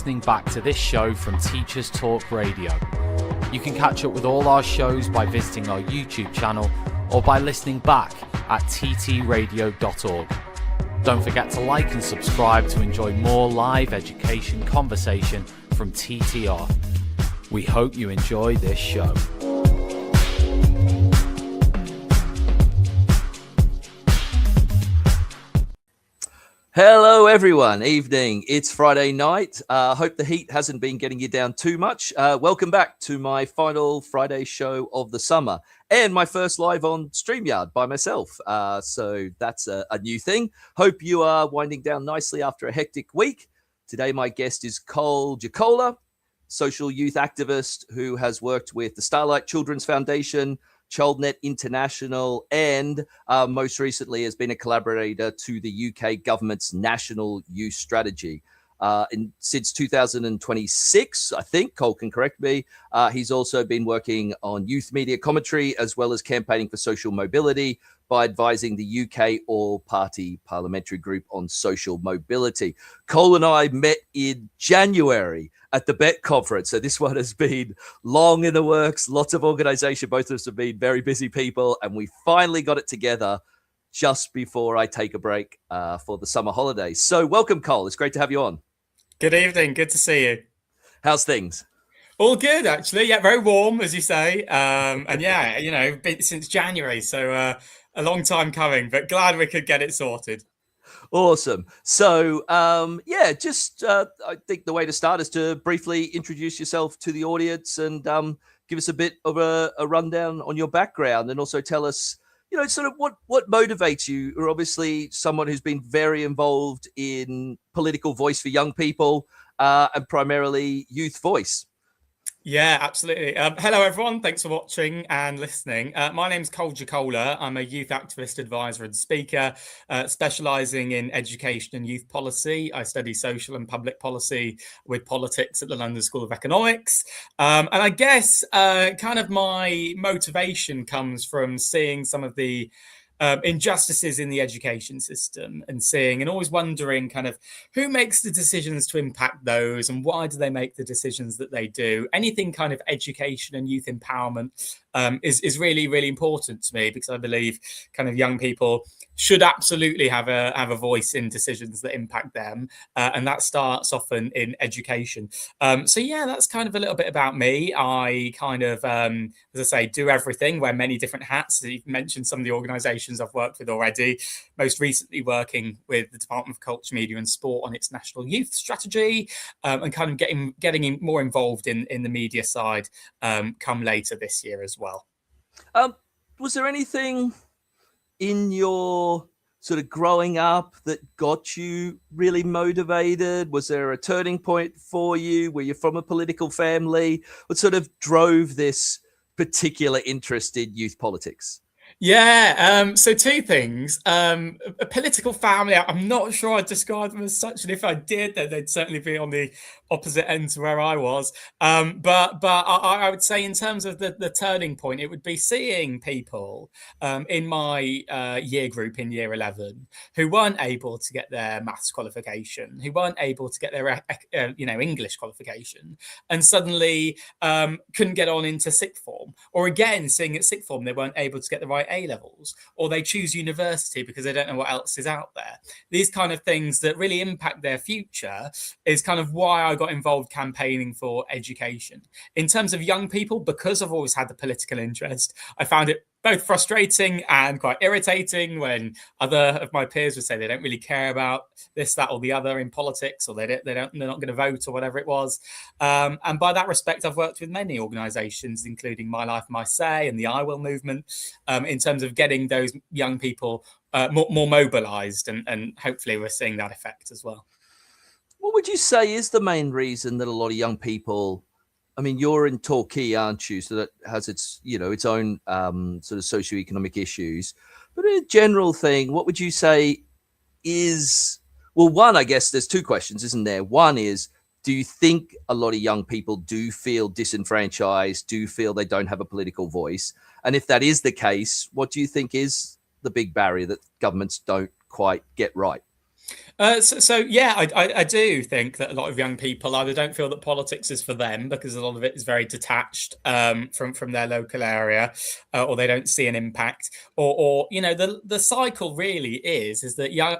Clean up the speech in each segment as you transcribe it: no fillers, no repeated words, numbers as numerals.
listening back to this show from Teachers Talk Radio. You can catch up with all our shows by visiting our YouTube channel or by listening back at ttradio.org. Don't forget to like and subscribe to enjoy more live education conversation from TTR. We hope you enjoy this show. Hello everyone, evening. It's Friday night. Hope the heat hasn't been getting you down too much. Welcome back to my final Friday show of the summer and my first live on StreamYard by myself. So that's a new thing. Hope you are winding down nicely after a hectic week. Today my guest is Kole Gjikolag, social youth activist who has worked with the Starlight Children's Foundation, ChildNet International, and most recently has been a collaborator to the UK government's National Youth Strategy. Since 2026, I think, Cole can correct me, he's also been working on youth media commentary as well as campaigning for social mobility by advising the UK All-Party Parliamentary Group on social mobility. Cole and I met in January at the BET conference. So this one has been long in the works, lots of organization. Both of us have been very busy people, and we finally got it together just before I take a break for the summer holidays. So welcome, Cole. It's great to have you on. Good evening. Good to see you. How's things? All good, actually. Yeah, very warm, as you say. And yeah, you know, been since January. So a long time coming, but glad we could get it sorted. Awesome. So, I think the way to start is to briefly introduce yourself to the audience and give us a bit of a rundown on your background, and also tell us, you know, sort of what motivates you. You're obviously someone who's been very involved in political voice for young people and primarily youth voice. Yeah, absolutely. Hello, everyone. Thanks for watching and listening. My name's Kole Gjikolag. I'm a youth activist, advisor and speaker, specialising in education and youth policy. I study social and public policy with politics at the London School of Economics. And I guess kind of my motivation comes from seeing some of the injustices in the education system and seeing and always wondering kind of who makes the decisions to impact those and why do they make the decisions that they do. Anything kind of education and youth empowerment is really, really important to me, because I believe kind of young people should absolutely have a voice in decisions that impact them. And that starts often in education. So yeah, that's kind of a little bit about me. I kind of, as I say, do everything, wear many different hats. You've mentioned some of the organizations I've worked with already, most recently working with the Department of Culture, Media and Sport on its National Youth Strategy, and kind of getting more involved in the media side come later this year as well. Was there anything in your sort of growing up that got you really motivated? Was there a turning point for you? Were you from a political family? What sort of drove this particular interest in youth politics? Yeah, so two things. A political family, I'm not sure I'd describe them as such, and if I did, then they'd certainly be on the opposite end to where I was. But I would say in terms of the turning point, it would be seeing people in my year group in year 11 who weren't able to get their maths qualification, who weren't able to get their English qualification, and suddenly couldn't get on into sixth form, or again seeing at sixth form they weren't able to get the right A-levels, or they choose university because they don't know what else is out there. These kind of things that really impact their future is kind of why I got involved campaigning for education. In terms of young people, because I've always had the political interest, I found it both frustrating and quite irritating when other of my peers would say they don't really care about this, that, or the other in politics, or they're not going to vote or whatever it was. And by that respect, I've worked with many organisations, including My Life, My Say and the I Will movement, in terms of getting those young people more mobilised, and hopefully we're seeing that effect as well. What would you say is the main reason that a lot of young people, I mean, you're in Torquay, aren't you? So that has its, its own sort of socioeconomic issues. But a general thing, what would you say is, well, one, I guess there's two questions, isn't there? One is, do you think a lot of young people do feel disenfranchised, do feel they don't have a political voice? And if that is the case, what do you think is the big barrier that governments don't quite get right? So yeah, I do think that a lot of young people either don't feel that politics is for them because a lot of it is very detached from their local area, or they don't see an impact, or the cycle really is that young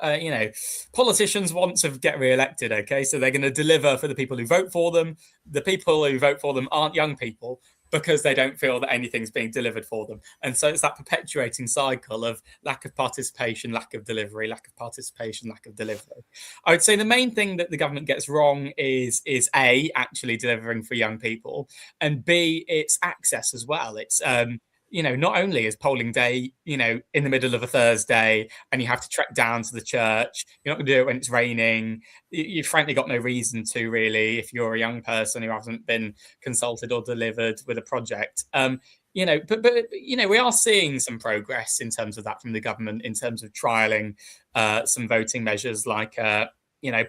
politicians want to get re-elected. Okay, so they're going to deliver for the people who vote for them. The people who vote for them aren't young people, because they don't feel that anything's being delivered for them. And so it's that perpetuating cycle of lack of participation, lack of delivery, lack of participation, lack of delivery. I would say the main thing that the government gets wrong is A, actually delivering for young people, and B, it's access as well. It's not only is polling day, in the middle of a Thursday and you have to trek down to the church, you're not going to do it when it's raining. You've frankly got no reason to, really, if you're a young person who hasn't been consulted or delivered with a project. But we are seeing some progress in terms of that from the government, in terms of trialing some voting measures like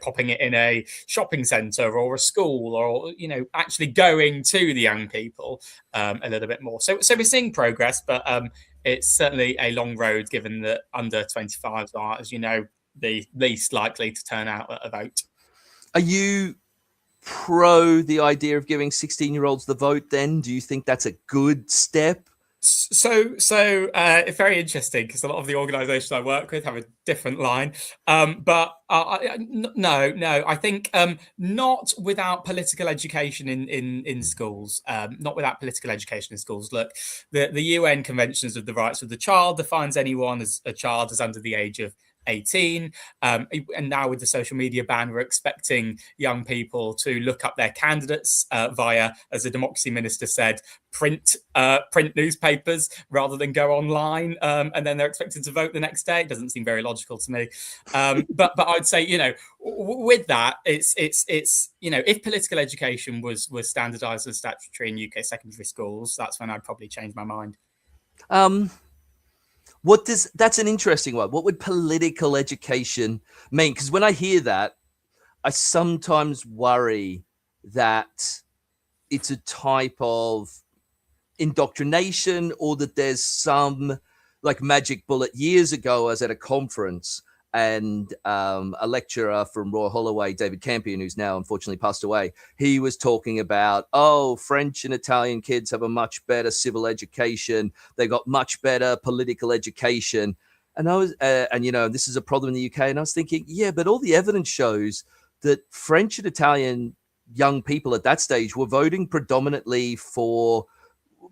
popping it in a shopping centre or a school, or actually going to the young people a little bit more. So we're seeing progress, but it's certainly a long road, given that under 25s are, as you know, the least likely to turn out at a vote. Are you pro the idea of giving 16-year-olds the vote then? Do you think that's a good step? So it's very interesting, because a lot of the organisations I work with have a different line. No, I think not without political education in schools. Not without political education in schools. Look, the UN Conventions of the Rights of the Child defines anyone as a child as under the age of 18. And now with the social media ban, we're expecting young people to look up their candidates via, as the democracy minister said, print newspapers rather than go online, and then they're expected to vote the next day. It doesn't seem very logical to me. But I'd say, with that, it's if political education was standardized as statutory in UK secondary schools, that's when I'd probably change my mind. That's an interesting one. What would political education mean? Because when I hear that, I sometimes worry that it's a type of indoctrination, or that there's some like magic bullet. Years ago, I was at a conference, and a lecturer from Royal Holloway, David Campion, who's now unfortunately passed away, he was talking about, French and Italian kids have a much better civil education. They got much better political education. And I was, this is a problem in the UK. And I was thinking, yeah, but all the evidence shows that French and Italian young people at that stage were voting predominantly for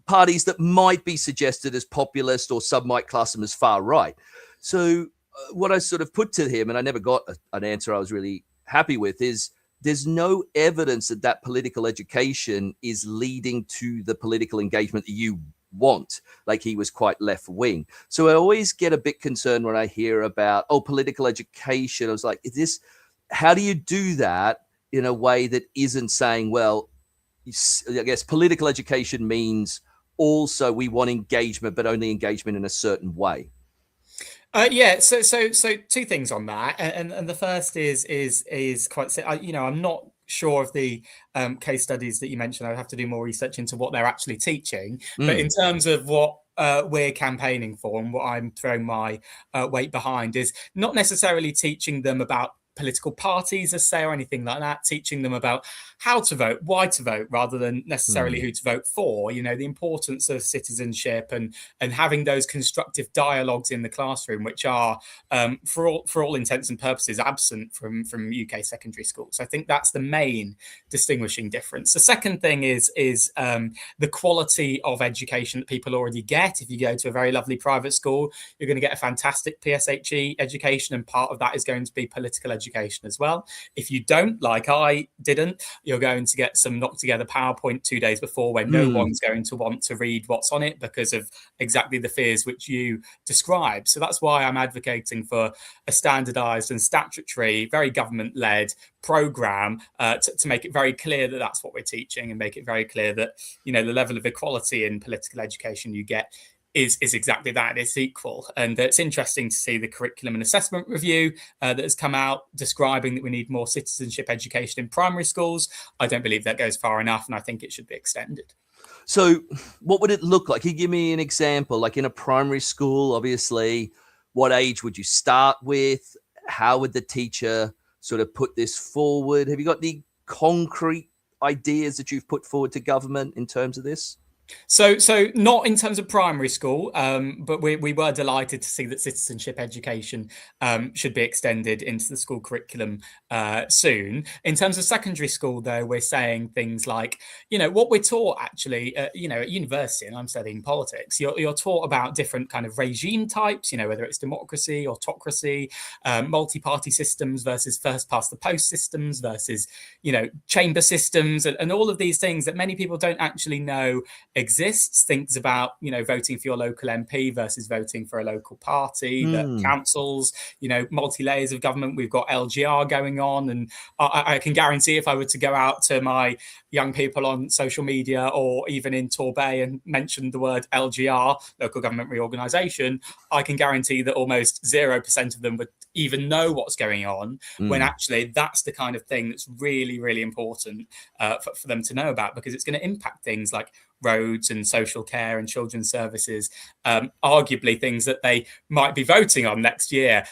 parties that might be suggested as populist, or some might class them as far right. So what I sort of put to him, and I never got an answer I was really happy with, is there's no evidence that political education is leading to the political engagement that you want. Like, he was quite left wing. So I always get a bit concerned when I hear about, political education. I was like, how do you do that in a way that isn't saying, well, I guess political education means also we want engagement, but only engagement in a certain way? So two things on that, and the first is quite. I'm not sure of the case studies that you mentioned. I'd have to do more research into what they're actually teaching. But in terms of what we're campaigning for, and what I'm throwing my weight behind, is not necessarily teaching them about political parties, as say, or anything like that. Teaching them about how to vote, why to vote, rather than necessarily who to vote for. The importance of citizenship and having those constructive dialogues in the classroom, which are, for all intents and purposes, absent from UK secondary schools. I think that's the main distinguishing difference. The second thing is the quality of education that people already get. If you go to a very lovely private school, you're going to get a fantastic PSHE education, and part of that is going to be political education as well. If you don't, like I didn't, you're going to get some knocked together PowerPoint 2 days before, where no one's going to want to read what's on it because of exactly the fears which you describe. So that's why I'm advocating for a standardized and statutory, very government-led program to make it very clear that that's what we're teaching, and make it very clear that the level of equality in political education you get is exactly that. It's equal. And it's interesting to see the curriculum and assessment review that has come out describing that we need more citizenship education in primary schools. I don't believe that goes far enough, and I think it should be extended. So what would it look like? Can you give me an example? Like, in a primary school, obviously, what age would you start with? how would the teacher sort of put this forward? Have you got any concrete ideas that you've put forward to government in terms of this? So not in terms of primary school, but we were delighted to see that citizenship education should be extended into the school curriculum soon. In terms of secondary school, though, we're saying things like, what we're taught actually, at university, and I'm studying politics, you're taught about different kind of regime types, whether it's democracy, autocracy, multi-party systems versus first past the post systems versus, chamber systems, and all of these things that many people don't actually know exists. Things about voting for your local MP versus voting for a local party, that councils, multi-layers of government. We've got LGR going on, and I can guarantee if I were to go out to my young people on social media or even in Torbay and mention the word LGR, local government reorganisation, I can guarantee that almost 0% of them would even know what's going on, when actually that's the kind of thing that's really, really important for them to know about, because it's going to impact things like roads and social care and children's services, arguably things that they might be voting on next year,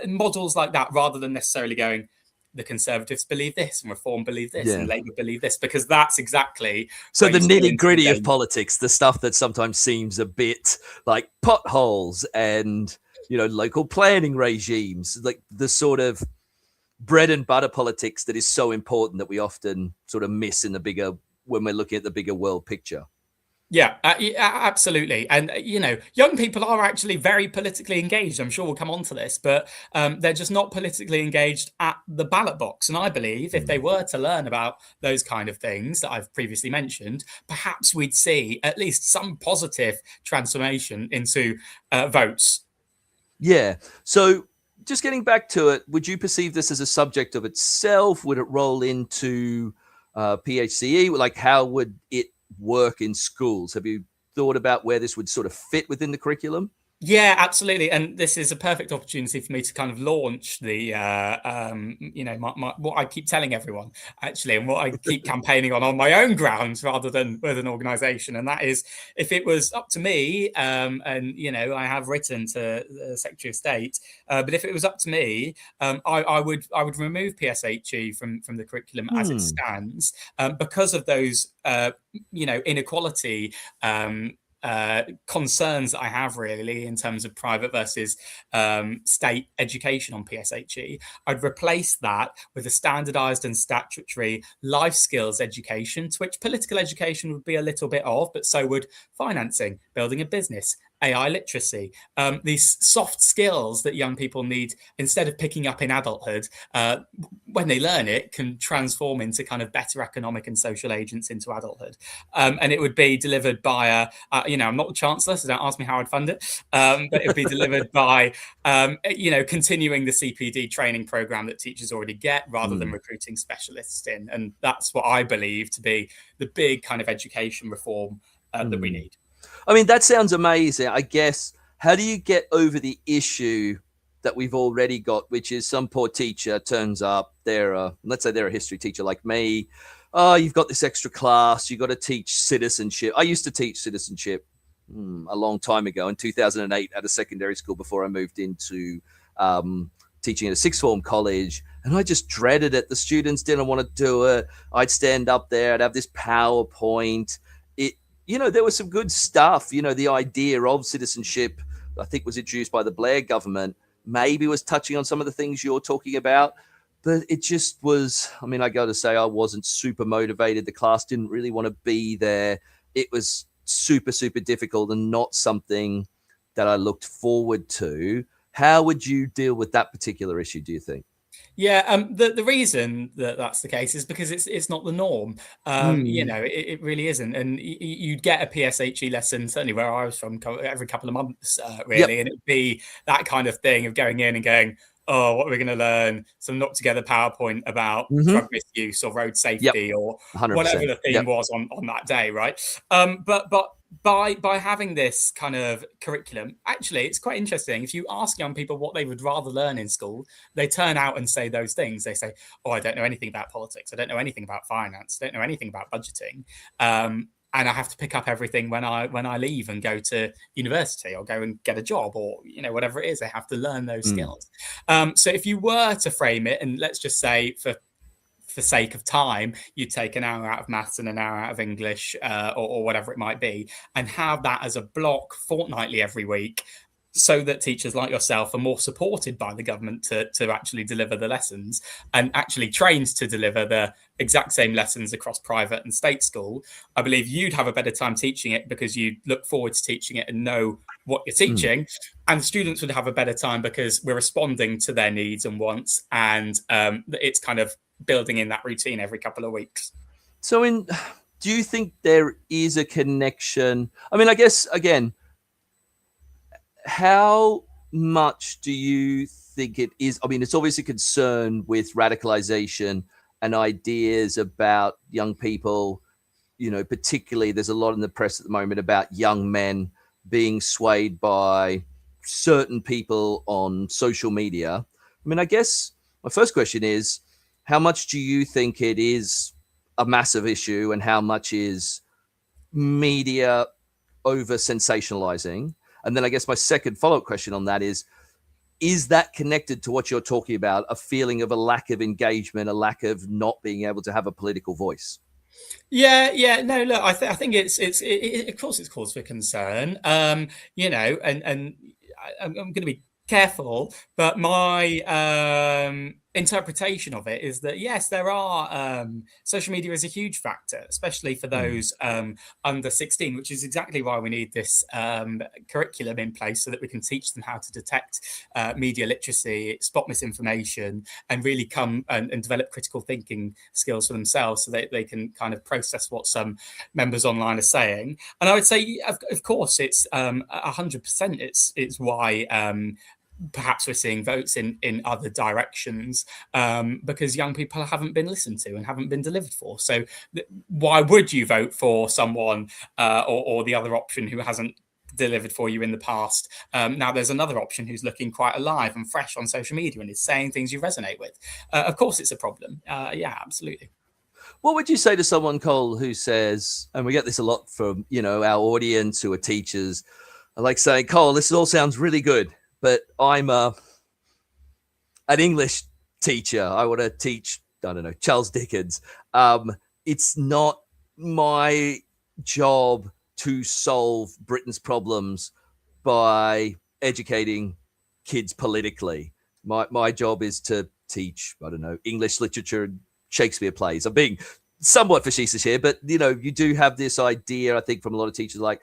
models like that, rather than necessarily going, the Conservatives believe this and Reform believe this and Labour believe this, because that's exactly so the nitty-gritty of politics, the stuff that sometimes seems a bit like potholes and local planning regimes, like the sort of bread and butter politics that is so important that we often sort of miss in the bigger, when we're looking at the bigger world picture. Yeah, absolutely. And, young people are actually very politically engaged. I'm sure we'll come on to this, but they're just not politically engaged at the ballot box. And I believe if they were to learn about those kind of things that I've previously mentioned, perhaps we'd see at least some positive transformation into votes. Yeah. So just getting back to it, would you perceive this as a subject of itself? Would it roll into PHCE? Like, how would it work in schools? Have you thought about where this would sort of fit within the curriculum? Yeah, absolutely. And this is a perfect opportunity for me to kind of launch the, what I keep telling everyone, actually, and what I keep campaigning on my own grounds rather than with an organisation. And that is, if it was up to me, and, I have written to the Secretary of State, but if it was up to me, I would remove PSHE from the curriculum as it stands, because of those, inequality, concerns that I have really in terms of private versus state education on PSHE. I'd replace that with a standardized and statutory life skills education, to which political education would be a little bit of, but so would financing, building a business, AI literacy, these soft skills that young people need instead of picking up in adulthood, when they learn it, can transform into kind of better economic and social agents into adulthood. And it would be delivered by I'm not the Chancellor, so don't ask me how I'd fund it, but it would be delivered by, continuing the CPD training program that teachers already get, rather than recruiting specialists in. And that's what I believe to be the big kind of education reform that we need. I mean, that sounds amazing. I guess, how do you get over the issue that we've already got, which is some poor teacher turns up, let's say they're a history teacher like me. Oh, you've got this extra class. You've got to teach citizenship. I used to teach citizenship a long time ago in 2008 at a secondary school before I moved into teaching at a sixth form college. And I just dreaded it. The students didn't want to do it. I'd stand up there. I'd have this PowerPoint. There was some good stuff. The idea of citizenship, I think, was introduced by the Blair government, maybe was touching on some of the things you're talking about. But it just was, I got to say, I wasn't super motivated. The class didn't really want to be there. It was super, super difficult and not something that I looked forward to. How would you deal with that particular issue, do you think? Yeah, the reason that that's the case is because it's not the norm. It really isn't. And you'd get a PSHE lesson, certainly where I was from, every couple of months, really. Yep. And it'd be that kind of thing of going in and going, oh, what are we going to learn? Some knocked together PowerPoint about drug misuse or road safety, or 100%. Whatever the theme was on that day, right? But by having this kind of curriculum, actually, it's quite interesting. If you ask young people what they would rather learn in school, they turn out and say those things. They say, oh, I don't know anything about politics. I don't know anything about finance. I don't know anything about budgeting. and I have to pick up everything when I leave and go to university or go and get a job, or whatever it is. They have to learn those skills. So if you were to frame it, and let's just say for sake of time, you take an hour out of maths and an hour out of English, or whatever it might be, and have that as a block fortnightly every week, so that teachers like yourself are more supported by the government to actually deliver the lessons, and actually trained to deliver the exact same lessons across private and state school. I believe you'd have a better time teaching it because you look forward to teaching it and know what you're teaching. And the students would have a better time because we're responding to their needs and wants, and it's kind of building in that routine every couple of weeks. So do you think there is a connection? I mean, I guess, again, how much do you think it is? I mean, it's obviously a concern with radicalization and ideas about young people. Particularly there's a lot in the press at the moment about young men being swayed by certain people on social media. I mean, I guess my first question is, how much do you think it is a massive issue, and how much is media over sensationalizing? And then I guess my second follow-up question on that is that connected to what you're talking about, a feeling of a lack of engagement, a lack of not being able to have a political voice? Yeah. No, look, I think it's of course it's cause for concern. And I'm going to be careful, but my interpretation of it is that yes, there are social media is a huge factor, especially for those under 16, which is exactly why we need this curriculum in place, so that we can teach them how to detect media literacy, spot misinformation, and really come and develop critical thinking skills for themselves, so that they can kind of process what some members online are saying. And I would say, of course, it's 100%. It's why perhaps we're seeing votes in other directions, because young people haven't been listened to and haven't been delivered for. So why would you vote for someone or the other option who hasn't delivered for you in the past? Now there's another option who's looking quite alive and fresh on social media and is saying things you resonate with. Of course it's a problem. Yeah, absolutely. What would you say to someone, Kole, who says, and we get this a lot from our audience who are teachers, I like saying, Kole, this all sounds really good, but I'm an English teacher. I want to teach, I don't know, Charles Dickens. It's not my job to solve Britain's problems by educating kids politically. My job is to teach, I don't know, English literature and Shakespeare plays. I'm being somewhat facetious here, but you do have this idea, I think, from a lot of teachers, like,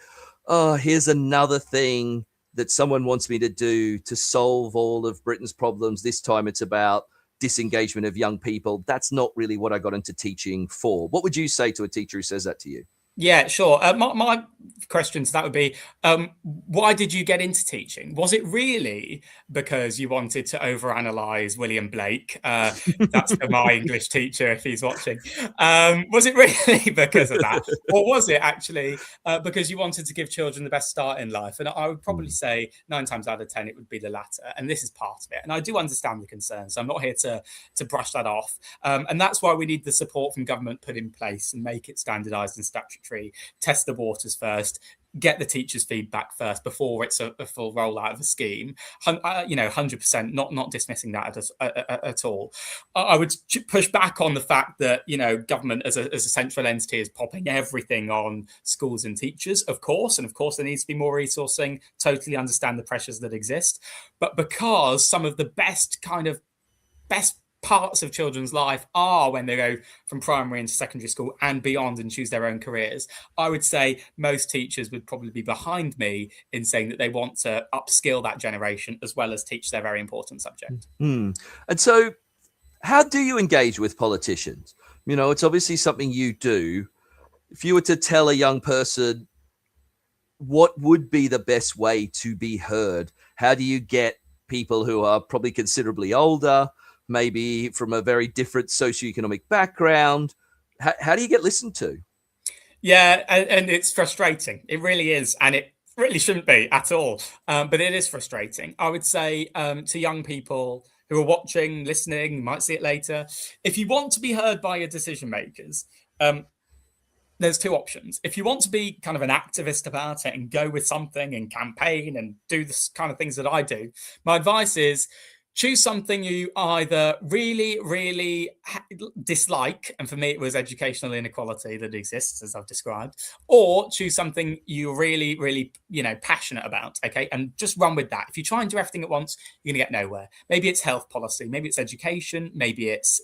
oh, here's another thing that someone wants me to do to solve all of Britain's problems. This time it's about disengagement of young people. That's not really what I got into teaching for. What would you say to a teacher who says that to you? Yeah, sure. My question to that would be, why did you get into teaching? Was it really because you wanted to overanalyze William Blake? That's for my English teacher if he's watching. Was it really because of that? Or was it actually because you wanted to give children the best start in life? And I would probably say 9 times out of 10, it would be the latter. And this is part of it. And I do understand the concerns. So I'm not here to brush that off. And that's why we need the support from government put in place and make it standardized and statutory. Test the waters first, get the teachers' feedback first before it's a full rollout of a scheme. 100%, not dismissing that at all. I would push back on the fact that government as a central entity is popping everything on schools and teachers, of course, and of course there needs to be more resourcing. Totally understand the pressures that exist, but because some of the best parts of children's life are when they go from primary into secondary school and beyond and choose their own careers, I would say most teachers would probably be behind me in saying that they want to upskill that generation as well as teach their very important subject. And so how do you engage with politicians? It's obviously something you do. If you were to tell a young person what would be the best way to be heard, how do you get people who are probably considerably older, maybe from a very different socioeconomic background? How do you get listened to? Yeah, and it's frustrating. It really is. And it really shouldn't be at all. But it is frustrating. I would say to young people who are watching, listening, might see it later, if you want to be heard by your decision makers, there's two options. If you want to be kind of an activist about it and go with something and campaign and do the kind of things that I do, my advice is choose something you either really, really dislike, and for me it was educational inequality that exists, as I've described, or choose something you're really, really, passionate about, okay? And just run with that. If you try and do everything at once, you're going to get nowhere. Maybe it's health policy, maybe it's education, maybe it's,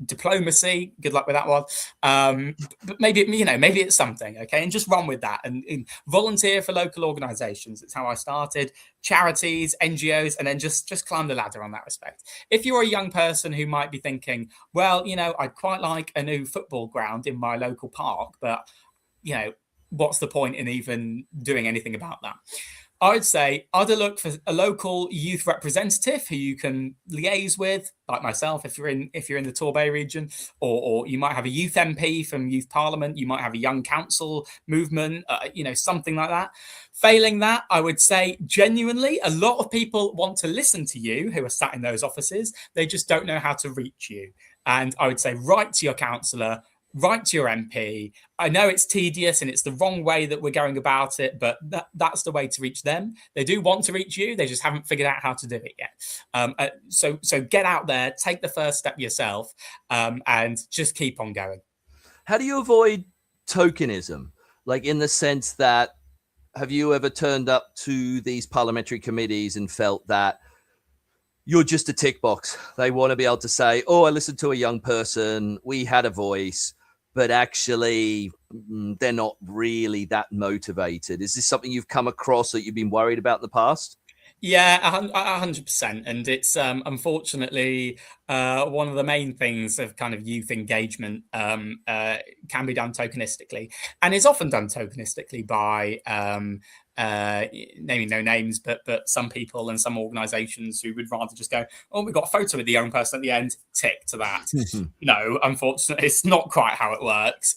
diplomacy. Good luck with that one. But maybe, maybe it's something, okay? And just run with that and volunteer for local organizations. It's how I started. Charities, NGOs, and then just climb the ladder on that respect. If you're a young person who might be thinking, well, I'd quite like a new football ground in my local park, but, what's the point in even doing anything about that? I would say either look for a local youth representative who you can liaise with, like myself, if you're in the Torbay region, or you might have a youth MP from Youth Parliament. You might have a young council movement, something like that. Failing that, I would say genuinely, a lot of people want to listen to you who are sat in those offices. They just don't know how to reach you. And I would say write to your councillor, write to your MP. I know it's tedious and it's the wrong way that we're going about it, but that's the way to reach them. They do want to reach you. They just haven't figured out how to do it yet. So get out there, take the first step yourself, and just keep on going. How do you avoid tokenism? Like, in the sense that, have you ever turned up to these parliamentary committees and felt that you're just a tick box? They want to be able to say, oh, I listened to a young person, we had a voice, but actually they're not really that motivated. Is this something you've come across that you've been worried about in the past? Yeah, 100%. And it's unfortunately one of the main things of kind of youth engagement can be done tokenistically, and is often done tokenistically by naming no names, but some people and some organizations who would rather just go, oh, we've got a photo with the young person at the end, tick to that. No, unfortunately, it's not quite how it works.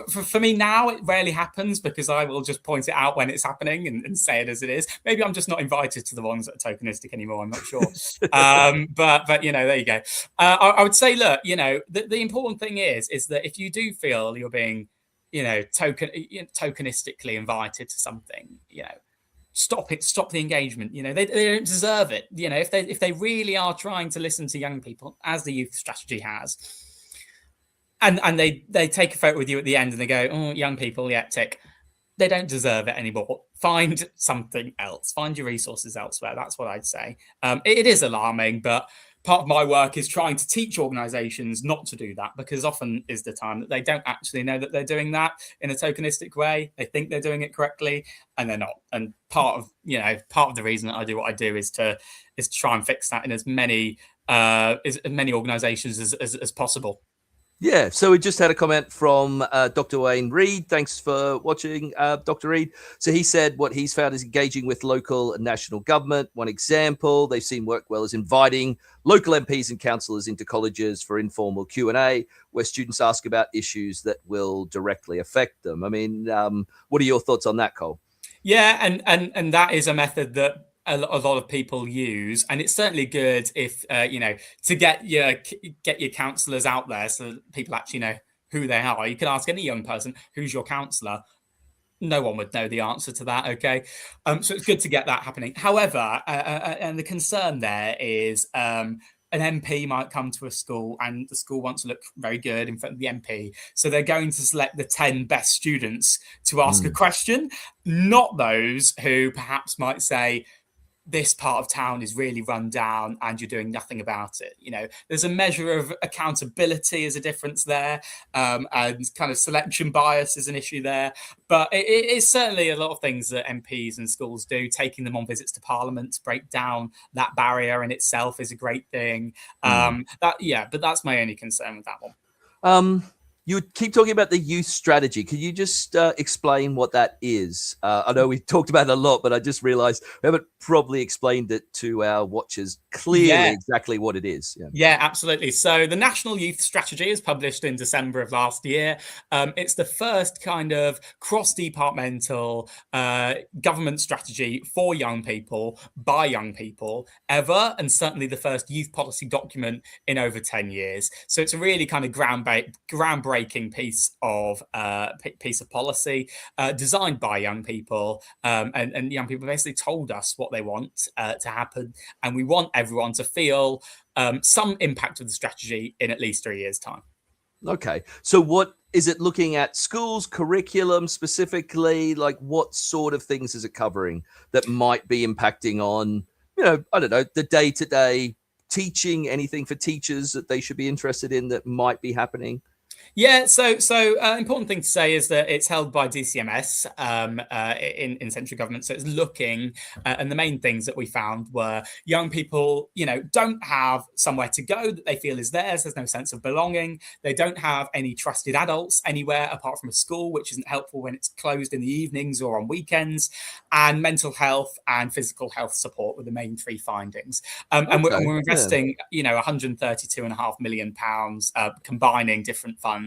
For me now, it rarely happens because I will just point it out when it's happening and say it as it is. Maybe I'm just not invited to the ones that are tokenistic anymore. I'm not sure. But there you go. I would say, look, the important thing is that if you do feel you're being tokenistically invited to something, stop the engagement. They don't deserve it. If they really are trying to listen to young people, as the youth strategy has, and they take a photo with you at the end and they go, oh, young people, yeah, tick. They don't deserve it anymore. Find something else. Find your resources elsewhere. That's what I'd say. It is alarming, but part of my work is trying to teach organizations not to do that, because often is the time that they don't actually know that they're doing that in a tokenistic way. They think they're doing it correctly and they're not. And part of the reason that I do what I do is to try and fix that in as many organizations as possible. Yeah, so we just had a comment from Dr. Wayne Reed. Thanks for watching, Dr. Reed. So he said what he's found is engaging with local and national government. One example they've seen work well is inviting local MPs and councillors into colleges for informal Q&A, where students ask about issues that will directly affect them. I mean, what are your thoughts on that, Kole? Yeah, and that is a method that a lot of people use, and it's certainly good if to get your counsellors out there so that people actually know who they are. You can ask any young person, who's your counsellor? No one would know the answer to that. Okay, so it's good to get that happening. However, and the concern there is an MP might come to a school and the school wants to look very good in front of the MP. So they're going to select the 10 best students to ask a question, not those who perhaps might say, this part of town is really run down and you're doing nothing about it. There's a measure of accountability is a difference there, and kind of selection bias is an issue there. But it is certainly a lot of things that MPs and schools do. Taking them on visits to Parliament to break down that barrier in itself is a great thing. But that's my only concern with that one. You keep talking about the youth strategy. Could you just explain what that is? I know we talked about it a lot, but I just realized we haven't probably explained it to our watchers clearly exactly what it is. Yeah, absolutely. So the National Youth Strategy is published in December of last year. It's the first kind of cross-departmental government strategy for young people, by young people ever, and certainly the first youth policy document in over 10 years. So it's a really kind of groundbreaking groundbreaking piece of policy designed by young people, and young people basically told us what they want to happen, and we want everyone to feel some impact of the strategy in at least 3 years' time. Okay. So what is it looking at? Schools, curriculum specifically? Like what sort of things is it covering that might be impacting on, I don't know, the day-to-day teaching, anything for teachers that they should be interested in that might be happening? Yeah, so important thing to say is that it's held by DCMS in central government. So it's looking, and the main things that we found were young people, don't have somewhere to go that they feel is theirs. There's no sense of belonging. They don't have any trusted adults anywhere apart from a school, which isn't helpful when it's closed in the evenings or on weekends. And mental health and physical health support were the main three findings. And we're investing, £132.5 million combining different funds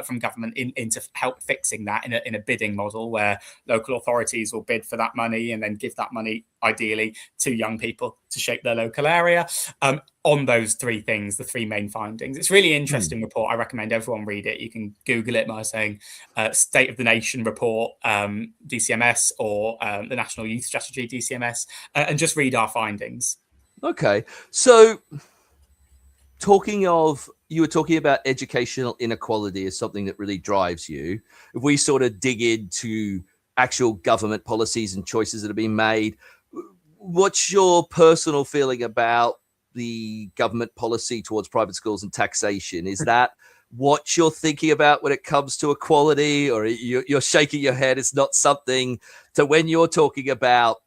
from government into help fixing that in a bidding model where local authorities will bid for that money and then give that money ideally to young people to shape their local area on those three things, the three main findings. It's really interesting report. I recommend everyone read it. You can Google it by saying State of the Nation report, DCMS, or the National Youth Strategy, DCMS, and just read our findings. Okay. So you were talking about educational inequality as something that really drives you. If we sort of dig into actual government policies and choices that have been made, what's your personal feeling about the government policy towards private schools and taxation? Is that what you're thinking about when it comes to equality, or you're shaking your head? It's not something to, when you're talking about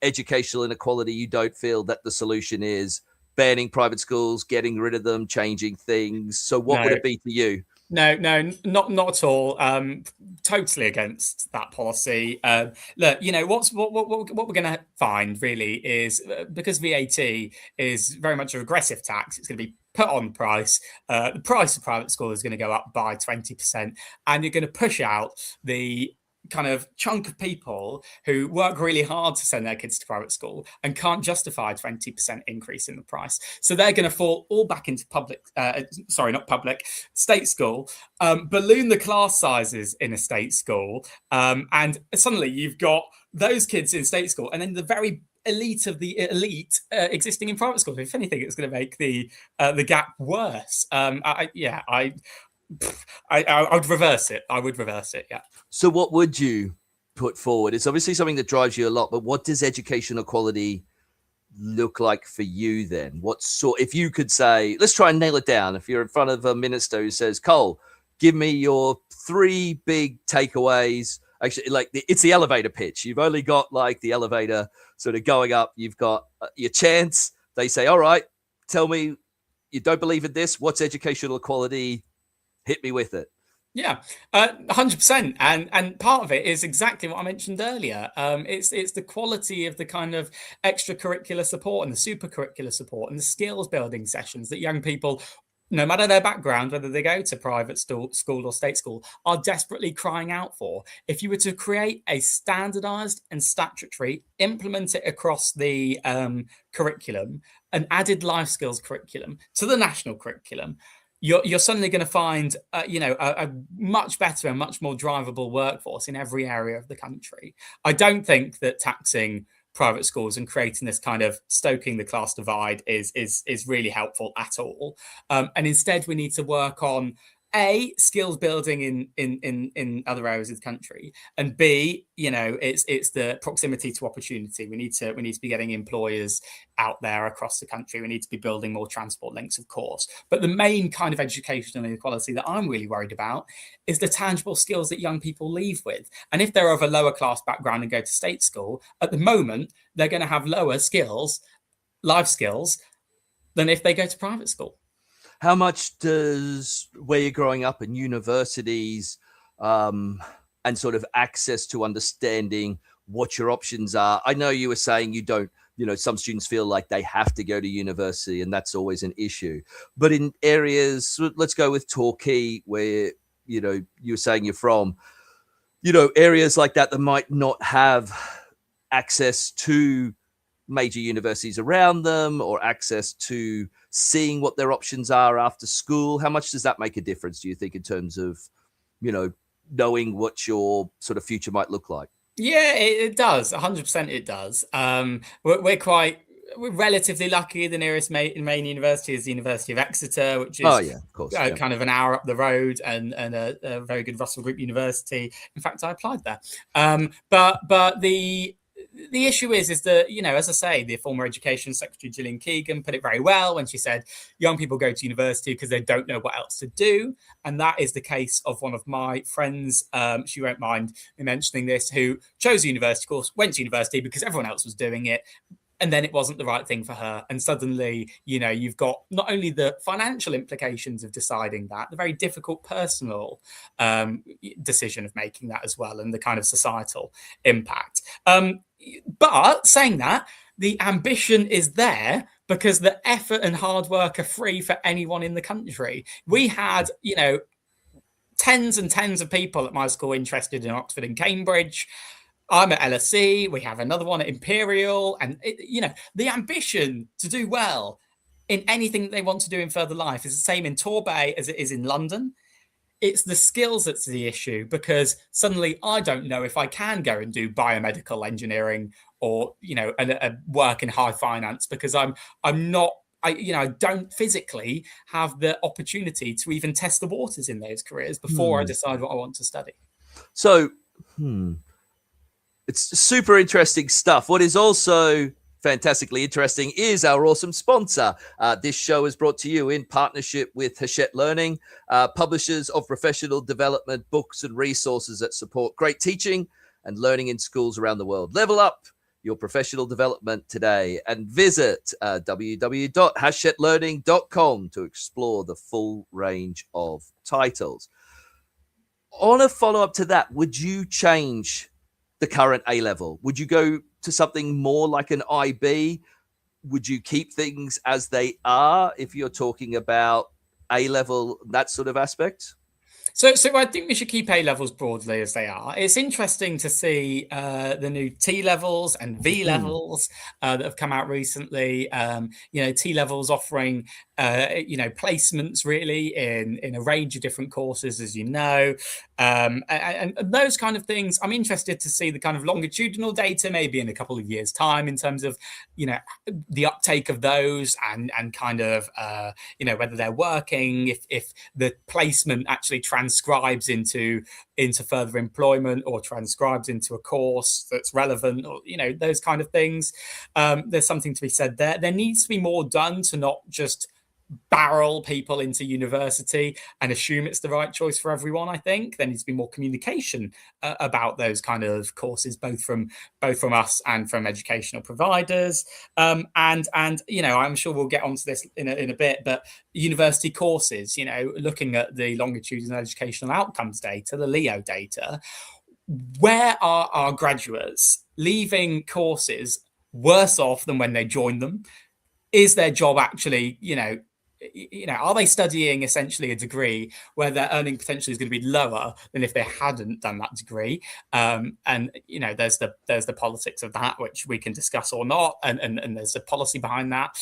educational inequality, you don't feel that the solution is banning private schools, getting rid of them, changing things. So what would it be to you? No, not at all. Totally against that policy. Look, what we're going to find really is because VAT is very much a regressive tax, it's going to be put on the price. The price of private school is going to go up by 20%, and you're going to push out the kind of chunk of people who work really hard to send their kids to private school and can't justify a 20% increase in the price. So they're going to fall all back into state school, balloon the class sizes in a state school. And suddenly you've got those kids in state school and then the very elite of the elite existing in private school. If anything, it's going to make the gap worse. I would reverse it. I would reverse it. Yeah. So what would you put forward? It's obviously something that drives you a lot, but what does educational equality look like for you then? If you could say, let's try and nail it down. If you're in front of a minister who says, Kole, give me your 3 big takeaways. Actually, it's the elevator pitch. You've only got like the elevator sort of going up. You've got your chance. They say, all right, tell me you don't believe in this. What's educational equality? Hit me with it. Yeah, 100%. And part of it is exactly what I mentioned earlier. It's the quality of the kind of extracurricular support and the supercurricular support and the skills building sessions that young people, no matter their background, whether they go to private school or state school, are desperately crying out for. If you were to create a standardized and statutory, implement it across the curriculum, an added life skills curriculum to the national curriculum, you're suddenly going to find, a much better and much more drivable workforce in every area of the country. I don't think that taxing private schools and creating this kind of stoking the class divide is really helpful at all. And instead, we need to work on skills building in other areas of the country, and B, it's the proximity to opportunity. We need to be getting employers out there across the country. We need to be building more transport links, of course. But the main kind of educational inequality that I'm really worried about is the tangible skills that young people leave with. And if they're of a lower class background and go to state school, at the moment, they're going to have lower skills, life skills, than if they go to private school. How much does where you're growing up in universities and sort of access to understanding what your options are? I know you were saying you don't, some students feel like they have to go to university and that's always an issue. But in areas, let's go with Torquay, where, you were saying you're from, areas like that might not have access to major universities around them or access to seeing what their options are after school? How much does that make a difference, do you think, in terms of, knowing what your sort of future might look like? Yeah, it does. 100% it does. We're relatively lucky. The nearest main university is the University of Exeter, which Oh, is yeah, of course. Yeah. kind of an hour up the road, and a very good Russell Group university. In fact, I applied there. But the issue is that, as I say, the former Education Secretary Gillian Keegan put it very well when she said young people go to university because they don't know what else to do. And that is the case of one of my friends. She won't mind me mentioning this, who chose a university course, went to university because everyone else was doing it. And then it wasn't the right thing for her. And suddenly, you've got not only the financial implications of deciding that, the very difficult personal decision of making that as well, and the kind of societal impact. But saying that, the ambition is there because the effort and hard work are free for anyone in the country. We had, tens and tens of people at my school interested in Oxford and Cambridge. I'm at LSE. We have another one at Imperial. And, the ambition to do well in anything that they want to do in further life is the same in Torbay as it is in London. It's the skills that's the issue, because suddenly I don't know if I can go and do biomedical engineering or, a work in high finance, because I don't physically have the opportunity to even test the waters in those careers before I decide what I want to study. So, it's super interesting stuff. What is also fantastically interesting is our awesome sponsor. This show is brought to you in partnership with Hachette Learning, publishers of professional development books and resources that support great teaching and learning in schools around the world. Level up your professional development today and visit www.hachetteLearning.com to explore the full range of titles. On a follow-up to that, would you change the current A-level? Would you go to something more like an IB? Would you keep things as they are if you're talking about A-level, that sort of aspect? So I think we should keep A-levels broadly as they are. It's interesting to see the new T-levels and V-levels that have come out recently. T-levels offering, placements really in a range of different courses, as you know. And those kind of things, I'm interested to see the kind of longitudinal data maybe in a couple of years' time in terms of, the uptake of those and kind of, whether they're working, if the placement actually transcribes into further employment or transcribes into a course that's relevant, or, those kind of things. There's something to be said there. There needs to be more done to not just barrel people into university and assume it's the right choice for everyone. I think there needs to be more communication about those kind of courses, both from us and from educational providers. And I'm sure we'll get onto this in a bit, but university courses, looking at the longitudinal educational outcomes data, the LEO data, where are our graduates leaving courses worse off than when they joined them? Is their job actually, are they studying essentially a degree where their earning potential is going to be lower than if they hadn't done that degree? And there's the politics of that, which we can discuss or not, and there's a policy behind that.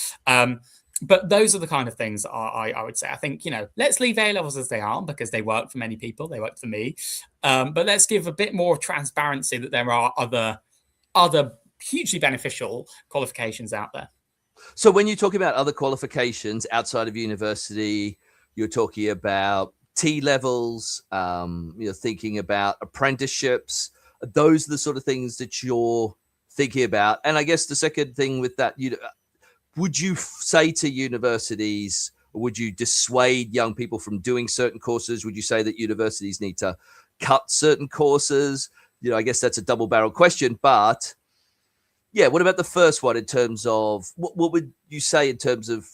But those are the kind of things that I would say. I think, let's leave A-levels as they are because they work for many people. They work for me. But let's give a bit more transparency that there are other hugely beneficial qualifications out there. So when you talk about other qualifications outside of university, you're talking about T-levels, you're thinking about apprenticeships. Those are the sort of things that you're thinking about. And I guess the second thing with that, would you say to universities, or would you dissuade young people from doing certain courses? Would you say that universities need to cut certain courses? I guess that's a double-barreled question, but yeah, what about the first one in terms of what would you say in terms of,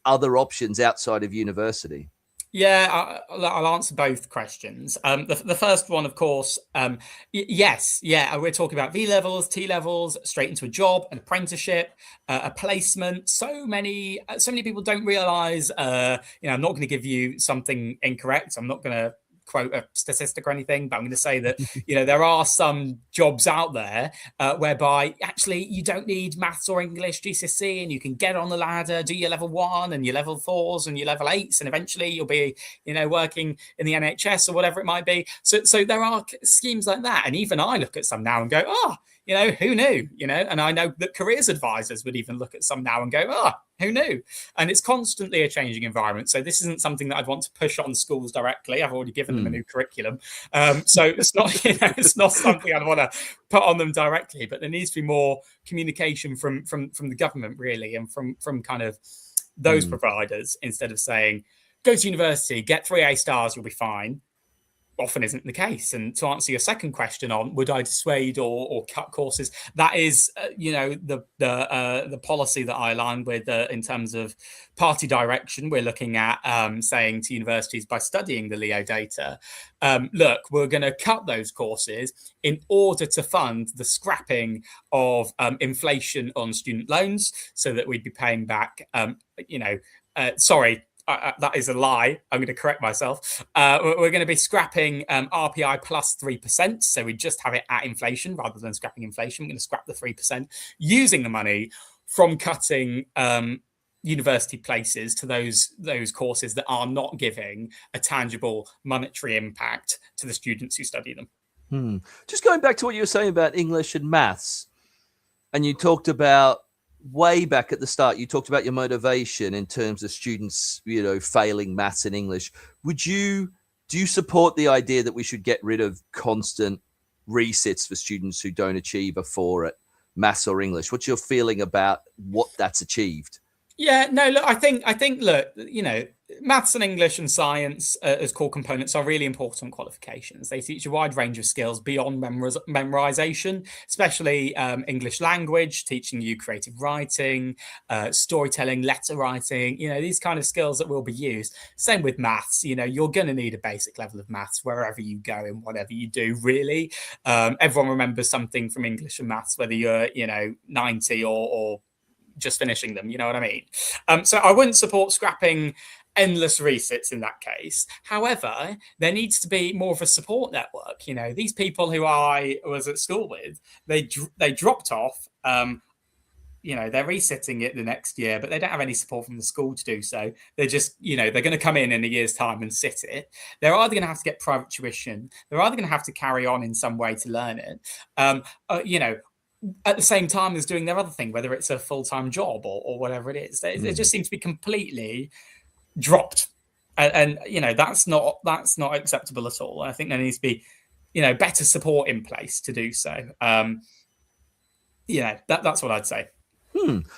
other options outside of university? Yeah, I'll answer both questions. The first one, of course, yes. Yeah, we're talking about V-levels, T-levels, straight into a job, an apprenticeship, a placement. So many people don't realize, I'm not going to give you something incorrect. I'm not going to quote a statistic or anything, but I'm going to say that, there are some jobs out there whereby actually you don't need maths or English GCSE, and you can get on the ladder, do your level 1 and your level 4s and your level 8s, and eventually you'll be, working in the NHS or whatever it might be. So there are schemes like that. And even I look at some now and go, who knew? And I know that careers advisors would even look at some now and go, who knew? And it's constantly a changing environment. So this isn't something that I'd want to push on schools directly. I've already given them a new curriculum. So it's not, it's not something I'd want to put on them directly, but there needs to be more communication from the government, really, and from kind of those providers, instead of saying, go to university, get 3 A stars, you'll be fine. Often isn't the case. And to answer your second question on would I dissuade or cut courses, that is, the policy that I aligned with in terms of party direction. We're looking at saying to universities, by studying the Leo data, look, we're going to cut those courses in order to fund the scrapping of inflation on student loans, so that we'd be paying back, that is a lie. I'm going to correct myself. We're going to be scrapping RPI plus 3%. So we just have it at inflation rather than scrapping inflation. We're going to scrap the 3% using the money from cutting university places to those courses that are not giving a tangible monetary impact to the students who study them. Just going back to what you were saying about English and maths, and you talked about way back at the start, you talked about your motivation in terms of students, failing maths and English. Do you support the idea that we should get rid of constant resits for students who don't achieve a 4 at maths or English? What's your feeling about what that's achieved? Yeah, no, look, I think, look, maths and English and science as core components are really important qualifications. They teach a wide range of skills beyond memorization, especially English language, teaching you creative writing, storytelling, letter writing, these kind of skills that will be used. Same with maths, you're going to need a basic level of maths wherever you go and whatever you do, really. Everyone remembers something from English and maths, whether you're, 90 or just finishing them, you know what I mean? So I wouldn't support scrapping endless resits in that case. However, there needs to be more of a support network. These people who I was at school with, they dropped off. They're resitting it the next year, but they don't have any support from the school to do so. They're just, they're going to come in a year's time and sit it. They're either going to have to get private tuition. They're either going to have to carry on in some way to learn it. At the same time as doing their other thing, whether it's a full-time job or whatever it is. They just seem to be completely dropped. And that's not acceptable at all. I think there needs to be, better support in place to do so. That's what I'd say.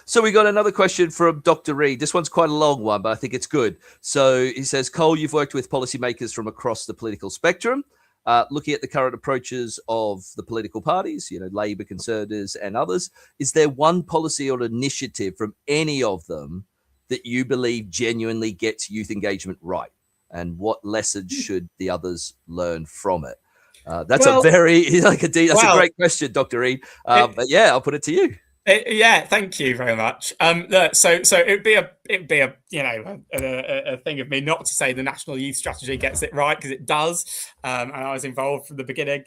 So we got another question from Dr. Reed. This one's quite a long one, but I think it's good. So he says, Kole, you've worked with policymakers from across the political spectrum. Looking at the current approaches of the political parties, Labour, Conservatives and others, is there one policy or initiative from any of them that you believe genuinely gets youth engagement right? And what lessons should the others learn from it? That's a great question, Dr. Reed. But yeah, I'll put it to you. Thank you very much. So it'd be a thing of me not to say the National Youth Strategy gets it right, because it does, and I was involved from the beginning.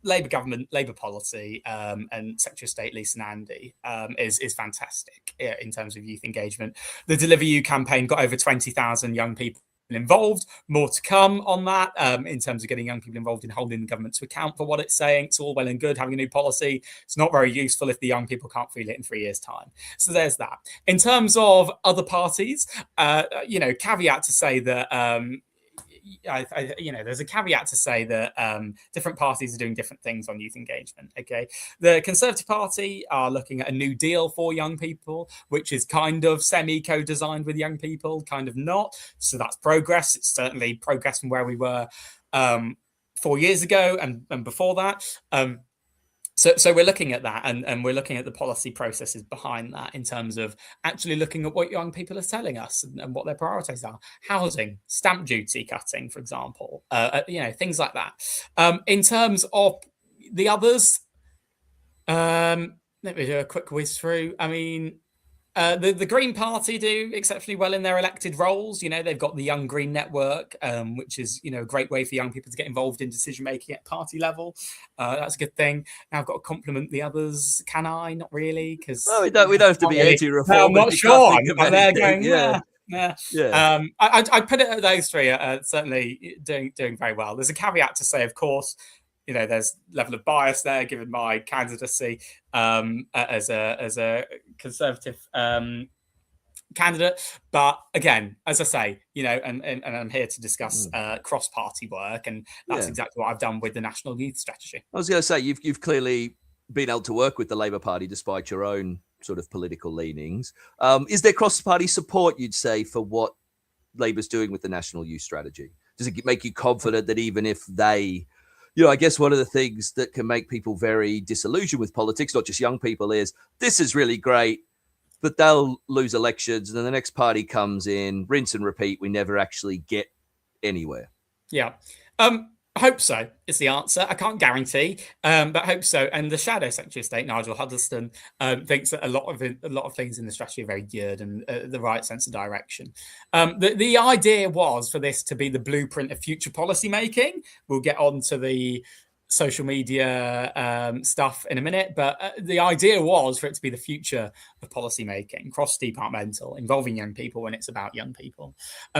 Labour government, Labour policy, and Secretary of State Lisa Nandy is fantastic in terms of youth engagement. The Deliver You campaign got over 20,000 young people involved. More to come on that in terms of getting young people involved in holding the government to account for what it's saying. It's all well and good having a new policy. It's not very useful if the young people can't feel it in 3 years' time. So there's that. In terms of other parties, caveat to say that there's a caveat to say that different parties are doing different things on youth engagement. Okay, the Conservative Party are looking at a new deal for young people, which is kind of semi-co-designed with young people, kind of not. So that's progress. It's certainly progress from where we were 4 years ago and before that. So we're looking at that, and we're looking at the policy processes behind that in terms of actually looking at what young people are telling us and what their priorities are. Housing, stamp duty cutting, for example, things like that. In terms of the others, let me do a quick whiz through. I mean, The Green Party do exceptionally well in their elected roles. They've got the Young Green Network, which is, a great way for young people to get involved in decision making at party level. That's a good thing. Now I've got to compliment the others. Can I? Not really, because we don't have to be anti-reform. No, I'm not sure. I'm there going, yeah. I put it at those three are certainly doing very well. There's a caveat to say, of course. There's level of bias there, given my candidacy as a Conservative candidate. But again, as I say, and I'm here to discuss cross-party work, and that's exactly what I've done with the National Youth Strategy. I was going to say, you've clearly been able to work with the Labour Party despite your own sort of political leanings. Is there cross-party support, you'd say, for what Labour's doing with the National Youth Strategy? Does it make you confident that even if they... I guess one of the things that can make people very disillusioned with politics, not just young people, is this is really great, but they'll lose elections and then the next party comes in, rinse and repeat. We never actually get anywhere. Yeah. I hope so is the answer. I can't guarantee, but I hope so. And the Shadow Secretary of State, Nigel Huddleston, thinks that a lot of things in the strategy are very geared and the right sense of direction. The idea was for this to be the blueprint of future policy making. We'll get on to the social media stuff in a minute, but the idea was for it to be the future of policy making, cross-departmental, involving young people when it's about young people.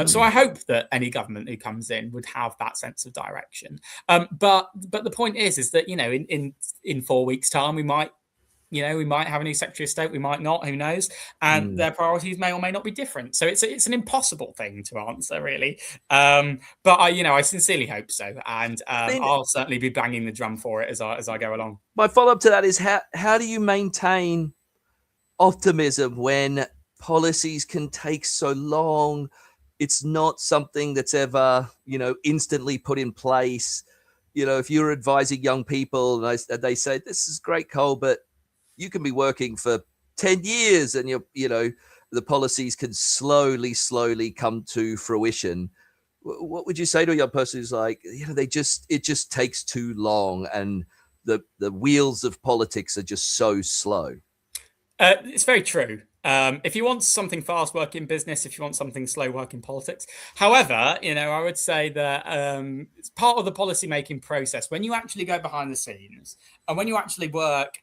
So I hope that any government who comes in would have that sense of direction. But the point is that in 4 weeks' time we might have a new Secretary of State, we might not, who knows? And their priorities may or may not be different. So it's an impossible thing to answer, really. But I sincerely hope so. And I'll certainly be banging the drum for it as I go along. My follow-up to that is how do you maintain optimism when policies can take so long? It's not something that's ever, instantly put in place. If you're advising young people and they say, this is great, Kole, but you can be working for 10 years and the policies can slowly come to fruition. What would you say to a young person who's like, it just takes too long and the wheels of politics are just so slow? It's very true. If you want something fast, work in business. If you want something slow, work in politics. However, I would say that it's part of the policy-making process. When you actually go behind the scenes and when you actually work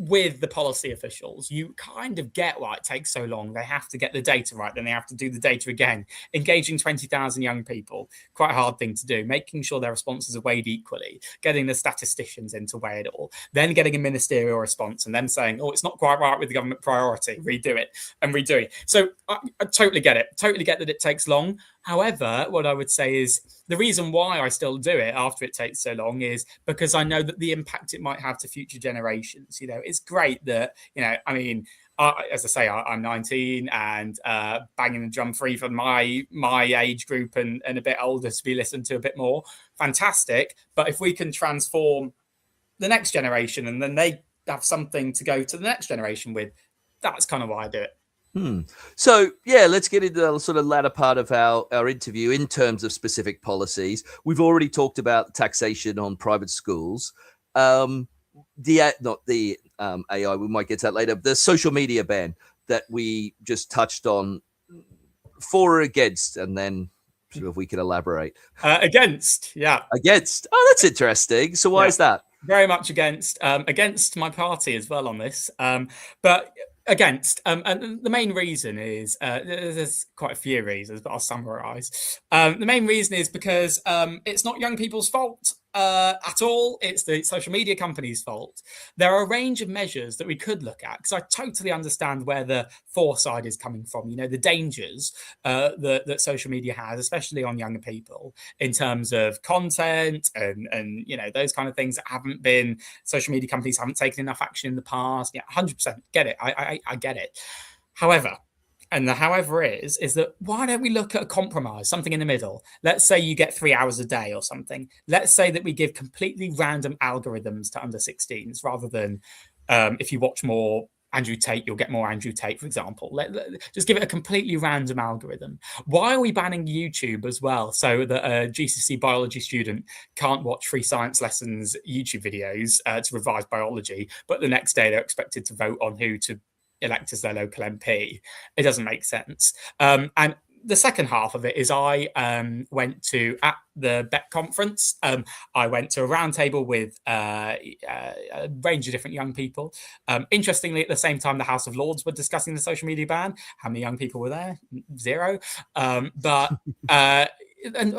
with the policy officials, you kind of get why it takes so long. They have to get the data right, then they have to do the data again. Engaging 20,000 young people, quite a hard thing to do. Making sure their responses are weighed equally, getting the statisticians in to weigh it all, then getting a ministerial response and then saying, it's not quite right with the government priority, redo it and redo it. So I totally get it. Totally get that it takes long. However, what I would say is the reason why I still do it after it takes so long is because I know that the impact it might have to future generations. It's great that, as I say, I'm 19 and banging the drum for even my age group and a bit older to be listened to a bit more. Fantastic. But if we can transform the next generation and then they have something to go to the next generation with, that's kind of why I do it. So, let's get into the sort of latter part of our interview in terms of specific policies. We've already talked about taxation on private schools. Not the AI, we might get to that later. The social media ban that we just touched on, for or against, and then sort of we can elaborate. Against, yeah. Against. Oh, that's interesting. So why is that? Very much against my party as well on this. But against, and the main reason is there's quite a few reasons, but I'll summarize. The main reason is because it's not young people's fault at all. It's the social media companies' fault. There are a range of measures that we could look at because I totally understand where the foresight is coming from. The dangers that social media has, especially on younger people, in terms of content and those kind of things that haven't been. Social media companies haven't taken enough action in the past. 100% get it. I get it. However. And the however is that why don't we look at a compromise, something in the middle? Let's say you get 3 hours a day or something. Let's say that we give completely random algorithms to under 16s rather than if you watch more Andrew Tate, you'll get more Andrew Tate, for example. Just give it a completely random algorithm. Why are we banning YouTube as well so that a GCSE biology student can't watch free science lessons YouTube videos to revise biology, but the next day they're expected to vote on who to elect as their local MP. It doesn't make sense. And the second half of it is I went to, at the BET conference, I went to a roundtable with a range of different young people. Interestingly, at the same time, the House of Lords were discussing the social media ban. How many young people were there? Zero. But a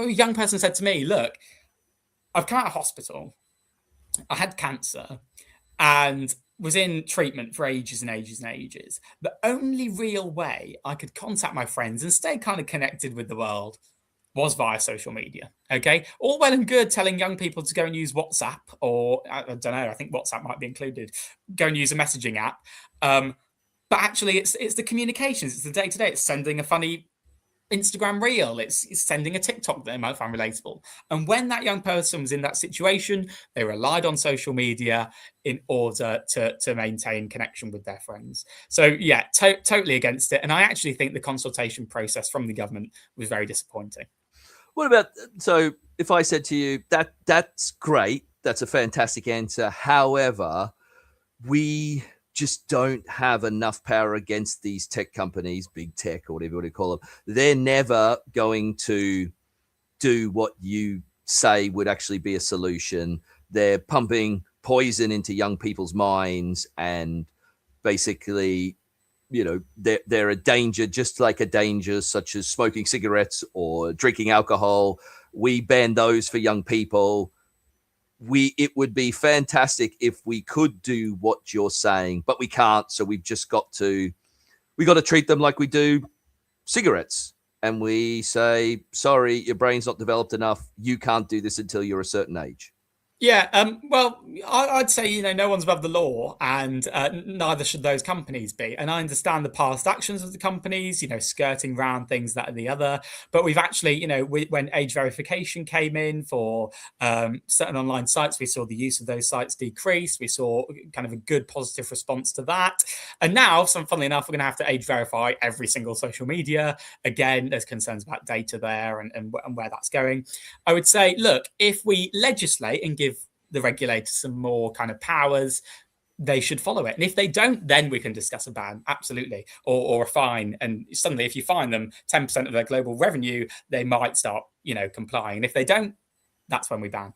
young person said to me, look, I've come out of hospital. I had cancer and was in treatment for ages and ages and ages. The only real way I could contact my friends and stay kind of connected with the world was via social media. Okay. All well and good telling young people to go and use WhatsApp, or I don't know, I think WhatsApp might be included. Go and use a messaging app. But actually it's the communications, it's the day-to-day. It's sending a funny Instagram reel, it's sending a TikTok that they might find relatable. And when that young person was in that situation, they relied on social media in order to maintain connection with their friends. So yeah, totally against it. And I actually think the consultation process from the government was very disappointing. What about, so if I said to you that's great, that's a fantastic answer. However, we just don't have enough power against these tech companies, big tech or whatever you want to call them. They're never going to do what you say would actually be a solution. They're pumping poison into young people's minds, and basically, you know, they're a danger, just like a danger such as smoking cigarettes or drinking alcohol. We ban those for young people. It would be fantastic if we could do what you're saying, but we can't. So we've just got to treat them like we do cigarettes. And we say, sorry, your brain's not developed enough. You can't do this until you're a certain age. Yeah, well, I'd say, you know, no one's above the law, and neither should those companies be. And I understand the past actions of the companies, you know, skirting around things that are the other. But we've actually, you know, when age verification came in for certain online sites, we saw the use of those sites decrease. We saw kind of a good positive response to that. And now, funnily enough, we're going to have to age verify every single social media. Again, there's concerns about data there and where that's going. I would say, look, if we legislate and give the regulators some more kind of powers, they should follow it. And if they don't, then we can discuss a ban, absolutely, or a fine. And suddenly, if you fine them 10% of their global revenue, they might start, you know, complying. And if they don't, that's when we ban.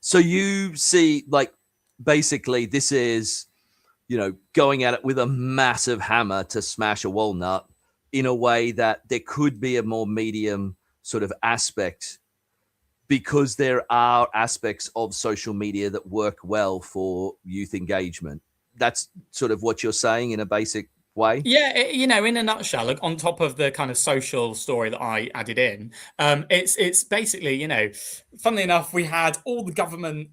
So you see, like, basically this is, you know, going at it with a massive hammer to smash a walnut in a way that there could be a more medium sort of aspect, because there are aspects of social media that work well for youth engagement. That's sort of what you're saying in a basic way. Yeah, you know, in a nutshell, like, on top of the kind of social story that I added in, it's basically, you know, funnily enough, we had all the government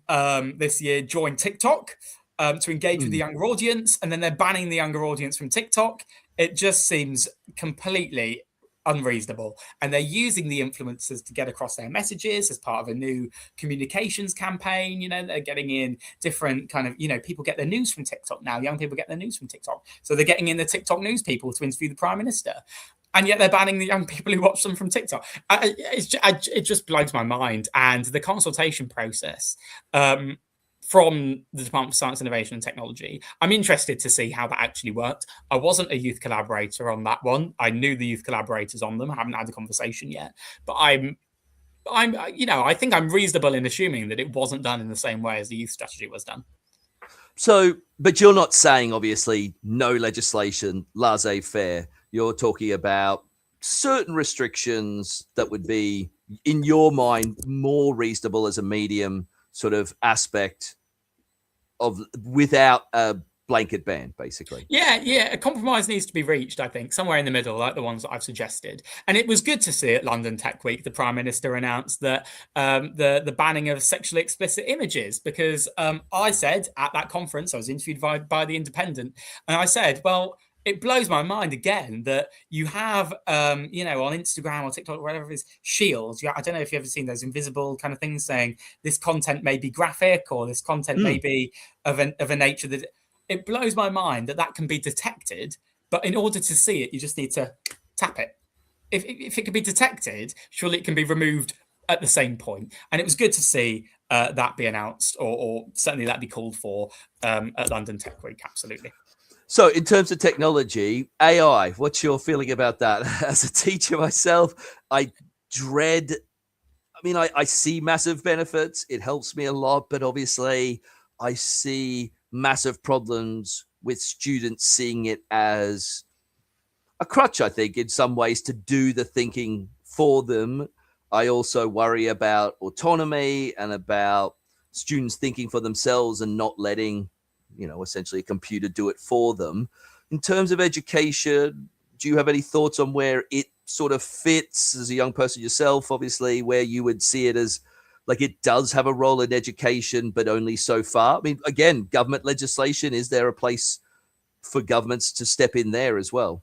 this year join TikTok to engage with the younger audience, and then they're banning the younger audience from TikTok. It just seems completely unreasonable, and they're using the influencers to get across their messages as part of a new communications campaign. You know, they're getting in different kind of, you know, people get their news from TikTok now. Young people get their news from TikTok, so they're getting in the TikTok news people to interview the Prime Minister, and yet they're banning the young people who watch them from TikTok. It just blows my mind. And the consultation process from the Department for Science, Innovation and Technology, I'm interested to see how that actually worked. I wasn't a youth collaborator on that one. I knew the youth collaborators on them. I haven't had a conversation yet, but I'm, you know, I think I'm reasonable in assuming that it wasn't done in the same way as the youth strategy was done. So, but you're not saying, obviously, no legislation, laissez-faire. You're talking about certain restrictions that would be, in your mind, more reasonable as a medium sort of aspect of, without a blanket ban, basically. Yeah, a compromise needs to be reached, I think, somewhere in the middle, like the ones that I've suggested. And it was good to see at London Tech Week, the Prime Minister announced that the banning of sexually explicit images, because I said at that conference, I was interviewed by The Independent, and I said, well, it blows my mind again that you have, you know, on Instagram or TikTok, or whatever it is, shields. I don't know if you've ever seen those invisible kind of things saying this content may be graphic, or this content may be of a nature that... It blows my mind that can be detected, but in order to see it, you just need to tap it. If it can be detected, surely it can be removed at the same point. And it was good to see that be announced, or certainly that be called for at London Tech Week. Absolutely. So in terms of technology, AI, what's your feeling about that? As a teacher myself, I dread, I see massive benefits. It helps me a lot, but obviously I see massive problems with students seeing it as a crutch, I think, in some ways to do the thinking for them. I also worry about autonomy and about students thinking for themselves and not letting, essentially a computer do it for them. In terms of education, do you have any thoughts on where it sort of fits as a young person yourself, obviously, where you would see it as like it does have a role in education, but only so far? I mean, again, government legislation, is there a place for governments to step in there as well?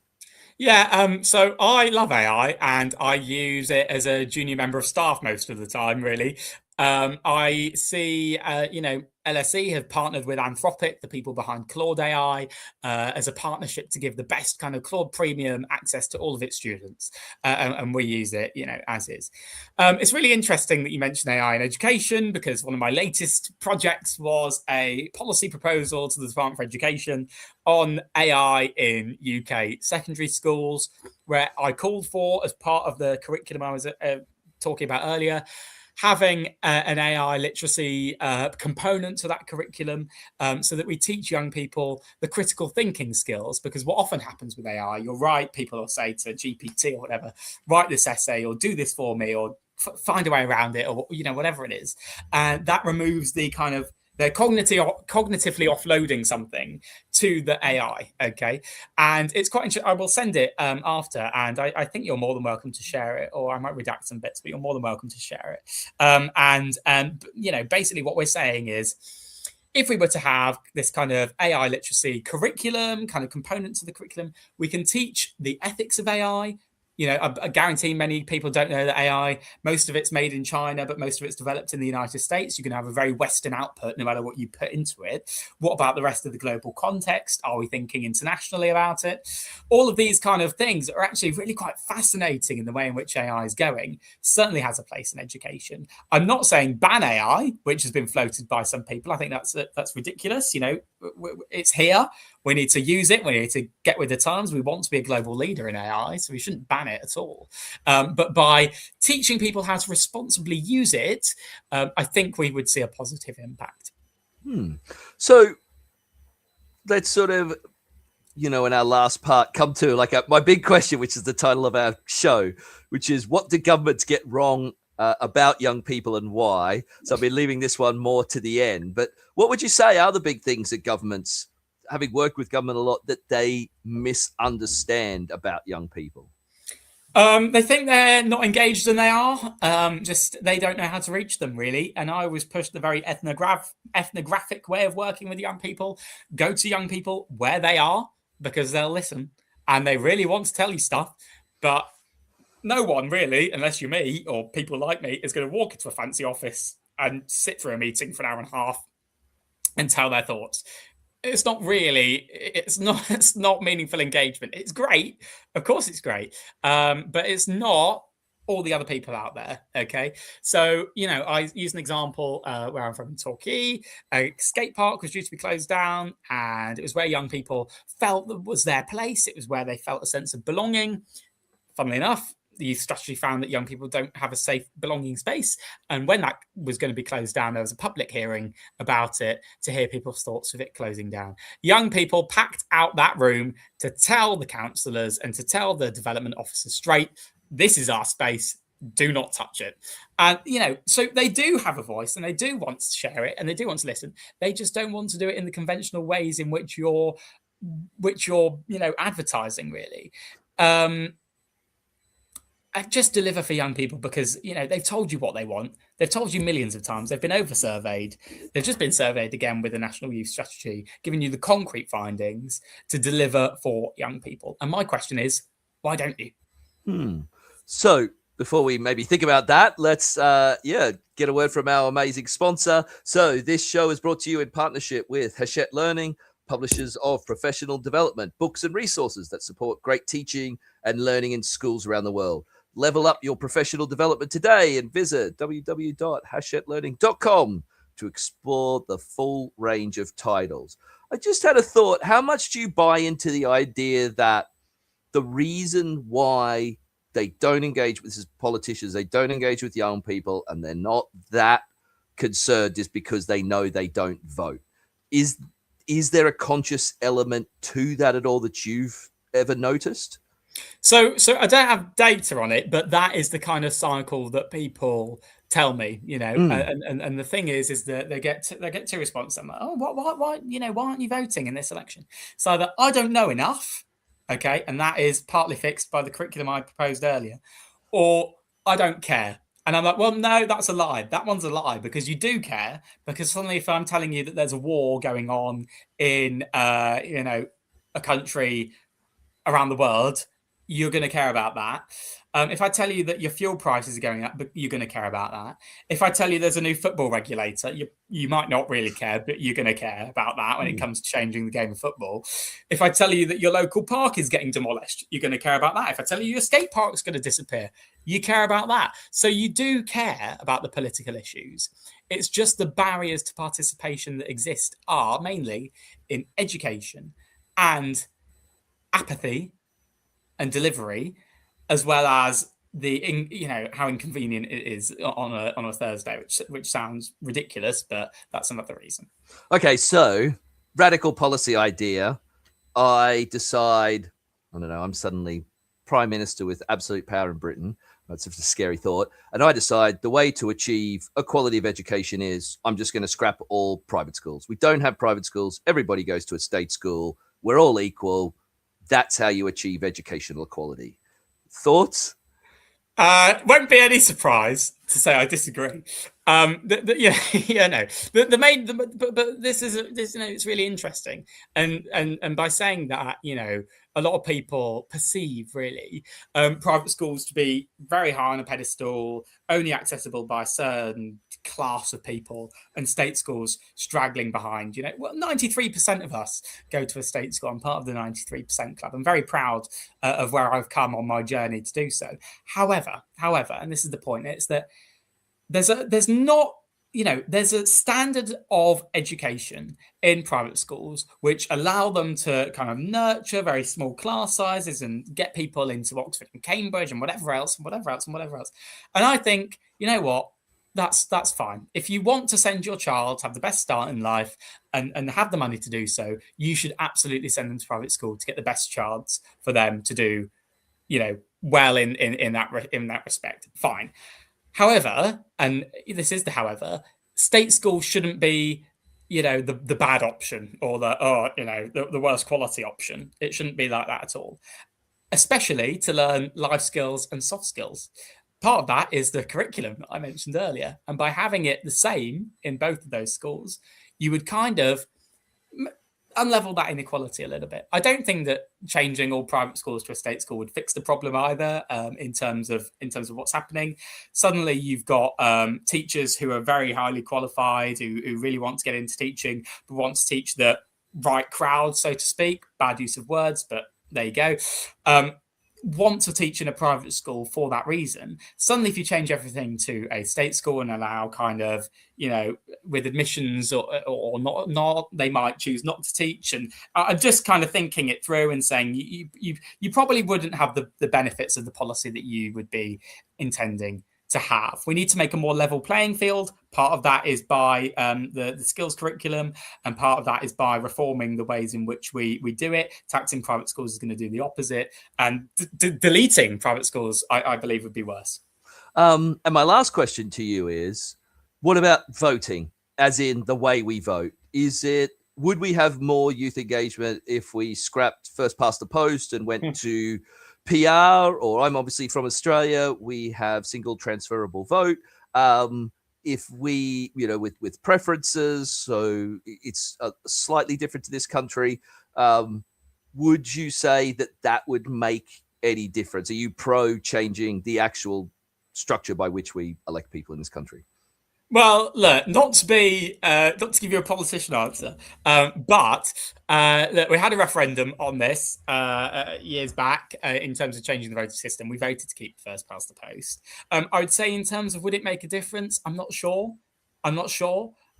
Yeah, so I love AI and I use it as a junior member of staff most of the time, really. I see, LSE have partnered with Anthropic, the people behind Claude AI, as a partnership to give the best kind of Claude Premium access to all of its students. And we use it, as is. It's really interesting that you mentioned AI in education, because one of my latest projects was a policy proposal to the Department for Education on AI in UK secondary schools, where I called for, as part of the curriculum I was talking about earlier, having an AI literacy component to that curriculum, so that we teach young people the critical thinking skills. Because what often happens with AI, you're right, people will say to GPT or whatever, write this essay or do this for me or find a way around it, or whatever it is. And that removes the kind of, they're cognitively offloading something to the AI, okay? And it's quite interesting. I will send it after, and I think you're more than welcome to share it, or I might redact some bits, but you're more than welcome to share it. And basically what we're saying is, if we were to have this kind of AI literacy curriculum, kind of component to the curriculum, we can teach the ethics of AI. I guarantee many people don't know that AI, most of it's made in China, but most of it's developed in the United States. You can have a very Western output no matter what you put into it. What about the rest of the global context? Are we thinking internationally about it? All of these kind of things are actually really quite fascinating in the way in which AI is going. Certainly has a place in education. I'm not saying ban AI, which has been floated by some people. I think that's ridiculous. It's here. We need to use it. We need to get with the times. We want to be a global leader in AI, so we shouldn't ban it at all. But by teaching people how to responsibly use it, I think we would see a positive impact. So let's sort of, in our last part, come to my big question, which is the title of our show, which is, what do governments get wrong about young people and why? So I've been leaving this one more to the end. But what would you say are the big things that governments, having worked with government a lot, that they misunderstand about young people? They think they're not engaged, and they are. Just they don't know how to reach them, really. And I always push the very ethnographic way of working with young people. Go to young people where they are, because they'll listen, and they really want to tell you stuff. But no one really, unless you're me or people like me, is going to walk into a fancy office and sit through a meeting for an hour and a half and tell their thoughts. It's not meaningful engagement. It's great, of course it's great, but it's not all the other people out there. Okay, so I use an example where I'm from in Torquay. A skate park was due to be closed down, and it was where young people felt that was their place. It was where they felt a sense of belonging. Funnily enough, the youth strategy found that young people don't have a safe, belonging space. And when that was going to be closed down, there was a public hearing about it to hear people's thoughts of it closing down. Young people packed out that room to tell the councillors and to tell the development officers straight, this is our space, do not touch it. And, so they do have a voice, and they do want to share it, and they do want to listen. They just don't want to do it in the conventional ways in which you're advertising, really. Just deliver for young people, because they've told you what they want. They've told you millions of times. They've been over-surveyed. They've just been surveyed again with the National Youth Strategy, giving you the concrete findings to deliver for young people. And my question is, why don't you? So before we maybe think about that, let's get a word from our amazing sponsor. So this show is brought to you in partnership with Hachette Learning, publishers of professional development, books and resources that support great teaching and learning in schools around the world. Level up your professional development today and visit www.hachetteLearning.com to explore the full range of titles. I just had a thought. How much do you buy into the idea that the reason why they don't engage with politicians, they don't engage with young people, and they're not that concerned is because they know they don't vote? Is there a conscious element to that at all that you've ever noticed? So I don't have data on it, but that is the kind of cycle that people tell me, and the thing is that they get two responses. I'm like, oh, why, why aren't you voting in this election? So that I don't know enough, okay, and that is partly fixed by the curriculum I proposed earlier, or I don't care. And I'm like, well, no, that's a lie. That one's a lie, because you do care. Because suddenly, if I'm telling you that there's a war going on in, a country around the world, you're going to care about that. If I tell you that your fuel prices are going up, you're going to care about that. If I tell you there's a new football regulator, you might not really care, but you're going to care about that when it comes to changing the game of football. If I tell you that your local park is getting demolished, you're going to care about that. If I tell you your skate park's going to disappear, you care about that. So you do care about the political issues. It's just the barriers to participation that exist are mainly in education and apathy and delivery, as well as how inconvenient it is on a Thursday, which sounds ridiculous, but that's another reason. Okay, so radical policy idea. I decide, I don't know, I'm suddenly prime minister with absolute power in Britain. That's a scary thought. And I decide the way to achieve equality of education is I'm just going to scrap all private schools. We don't have private schools. Everybody goes to a state school. We're all equal. That's how you achieve educational equality. Thoughts? Won't be any surprise to say I disagree. No. But this is it's really interesting, and by saying that, a lot of people perceive really private schools to be very high on a pedestal, only accessible by a certain class of people, and state schools straggling behind. 93% of us go to a state school. I'm part of the 93% club. I'm very proud of where I've come on my journey to do so. However, and this is the point, it's that there's a standard of education in private schools which allow them to kind of nurture very small class sizes and get people into Oxford and Cambridge and whatever else. And I think, you know what? That's fine. If you want to send your child to have the best start in life and have the money to do so, you should absolutely send them to private school to get the best chance for them to do, well in that respect. Fine. However, and this is the however, state school shouldn't be, the bad option or the worst quality option. It shouldn't be like that at all, especially to learn life skills and soft skills. Part of that is the curriculum that I mentioned earlier. And by having it the same in both of those schools, you would kind of unlevel that inequality a little bit. I don't think that changing all private schools to a state school would fix the problem either. In terms of what's happening, suddenly you've got teachers who are very highly qualified, who really want to get into teaching, but want to teach the right crowd, so to speak. Bad use of words, but there you go. Want to teach in a private school for that reason. Suddenly, if you change everything to a state school and allow kind of, with admissions or not, they might choose not to teach. And I'm just kind of thinking it through and saying you probably wouldn't have the benefits of the policy that you would be intending to have. We need to make a more level playing field. Part of that is by the skills curriculum, and part of that is by reforming the ways in which we do it. Taxing private schools is going to do the opposite, and deleting private schools, I believe, would be worse. And my last question to you is, what about voting, as in the way we vote? Would we have more youth engagement if we scrapped first past the post and went to PR? Or I'm obviously from Australia, we have single transferable vote. If we, with preferences, so it's slightly different to this country, would you say that would make any difference? Are you pro changing the actual structure by which we elect people in this country? Well, look, not to give you a politician answer, but look, we had a referendum on this years back in terms of changing the voting system. We voted to keep first past the post. I would say in terms of would it make a difference? I'm not sure.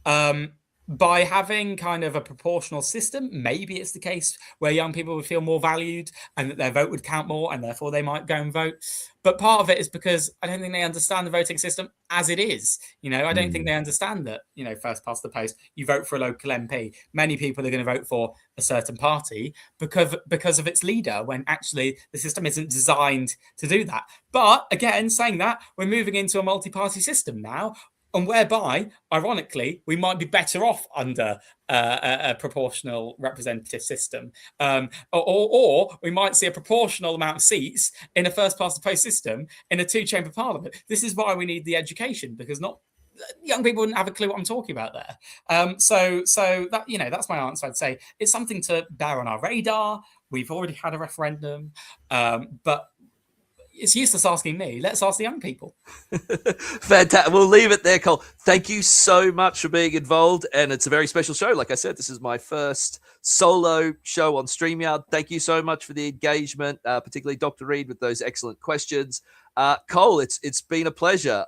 By having kind of a proportional system, maybe it's the case where young people would feel more valued and that their vote would count more and therefore they might go and vote. But part of it is because I don't think they understand the voting system as it is. I don't think they understand that, first past the post, you vote for a local MP. Many people are going to vote for a certain party because of its leader, when actually the system isn't designed to do that. But again, saying that, we're moving into a multi-party system now, and whereby, ironically, we might be better off under a proportional representative system, or we might see a proportional amount of seats in a first-past-the-post system in a two-chamber parliament. This is why we need the education, because not young people wouldn't have a clue what I'm talking about there. So that that's my answer. I'd say it's something to bear on our radar. We've already had a referendum, but it's useless asking me. Let's ask the young people. Fantastic. We'll leave it there, Kole. Thank you so much for being involved. And it's a very special show. Like I said, this is my first solo show on StreamYard. Thank you so much for the engagement, particularly Dr. Reed with those excellent questions. Kole, it's been a pleasure.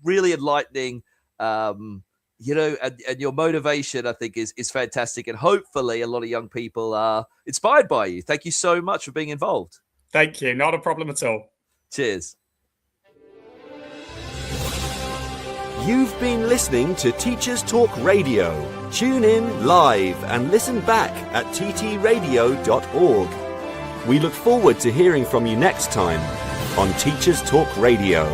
Really enlightening. And your motivation, I think, is fantastic. And hopefully a lot of young people are inspired by you. Thank you so much for being involved. Thank you. Not a problem at all. Cheers. You've been listening to Teachers Talk Radio. Tune in live and listen back at ttradio.org. We look forward to hearing from you next time on Teachers Talk Radio.